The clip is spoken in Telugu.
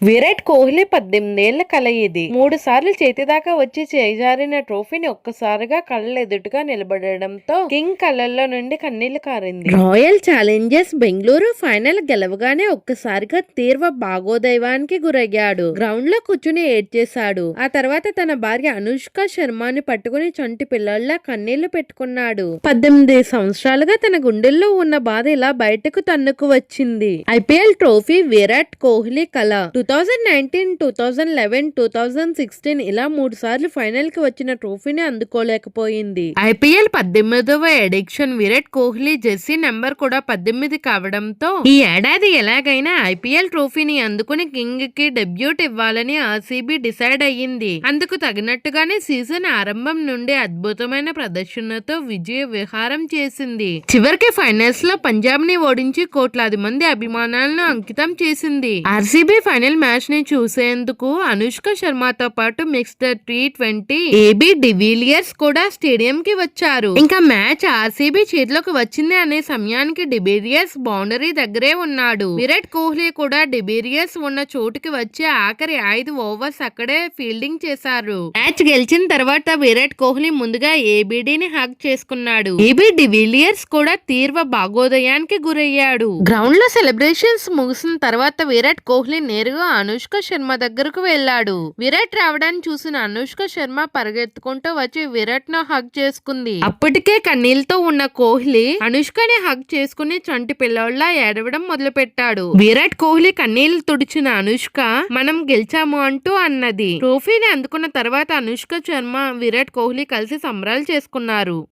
విరాట్ కోహ్లీ 18 ఏళ్ల కల ఇది. 3 సార్లు చేతిదాకా వచ్చి చేజారిన ట్రోఫీని ఒక్కసారిగా కళ్ళెదుటగా నిలబడడంతో కింగ్ కళ్ళల్లో నుండి కన్నీళ్లు కారింది. రాయల్ ఛాలెంజర్స్ బెంగళూరు ఫైనల్ గెలవగానే ఒక్కసారిగా తీవ్ర భాగోదైవానికి గురయ్యాడు. గ్రౌండ్ లో కూర్చుని ఏడ్చేశాడు. ఆ తర్వాత తన భార్య అనుష్క శర్మని పట్టుకుని చంటి పిల్లల్లా కన్నీళ్లు పెట్టుకున్నాడు. 18 సంవత్సరాలుగా తన గుండెల్లో ఉన్న బాధ ఇలా బయటకు తన్నుకు వచ్చింది. ఐపీఎల్ ట్రోఫీ విరాట్ కోహ్లీ కల 2019, 2011, 2016 ఇలా 3 సార్లు ఫైనల్ కి వచ్చిన ట్రోఫీని అందుకోలేకపోయింది. ఐపీఎల్ 18వ edition Virat Kohli jersey number కూడా 18 కావడంతో ఈ ఏడాది ఎలాగైనా ఐపీఎల్ ట్రోఫీని అందుకుని కింగ్ కి డెబ్యూట్ ఇవ్వాలని ఆర్సీబీ డిసైడ్ అయ్యింది. అందుకు తగినట్టుగానే సీజన్ ఆరంభం నుండి అద్భుతమైన ప్రదర్శనతో విజయ విహారం చేసింది. చివరికి ఫైనల్స్ లో పంజాబ్ ని ఓడించి కోట్లాది మంది అభిమానాలను అంకితం చేసింది. ఆర్సీబీ ఫైనల్ మ్యాచ్ ని చూసేందుకు అనుష్క శర్మతో పాటు మిస్టర్ T20 ఏబీ డివిలియర్స్ కూడా స్టేడియం కి వచ్చారు. ఇంకా మ్యాచ్ ఆర్సీబీ చేతిలోకి వచ్చింది అనే సమయానికి డివిలియర్స్ బౌండరీ దగ్గరే ఉన్నాడు. విరాట్ కోహ్లీ కూడా డివిలియర్స్ ఉన్న చోటుకి వచ్చి ఆఖరి 5 ఓవర్స్ అక్కడే ఫీల్డింగ్ చేశారు. మ్యాచ్ గెలిచిన తర్వాత విరాట్ కోహ్లీ ముందుగా ఏబీడీని హగ్ చేసుకున్నాడు. ఏబీ డివిలియర్స్ కూడా తీవ్ర భాగోదయానికి గురయ్యాడు. గ్రౌండ్ లో సెలబ్రేషన్స్ ముగిసిన తర్వాత విరాట్ కోహ్లీ నేరుగా అనుష్క శర్మ దగ్గరకు వెళ్లాడు. విరాట్ రావడాన్ని చూసిన అనుష్క శర్మ పరిగెత్తుకుంటూ వచ్చి విరాట్ ను హగ్ చేసుకుంది. అప్పటికే కన్నీళ్లతో ఉన్న కోహ్లీ అనుష్కని హగ్ చేసుకుని చంటి పిల్లోళ్లా ఏడవడం మొదలు పెట్టాడు. విరాట్ కోహ్లీ కన్నీళ్లు తుడిచిన అనుష్క మనం గెలిచాము అంటూ అన్నది. ట్రోఫీని అందుకున్న తర్వాత అనుష్క శర్మ విరాట్ కోహ్లీ కలిసి సంబరాలు చేసుకున్నారు.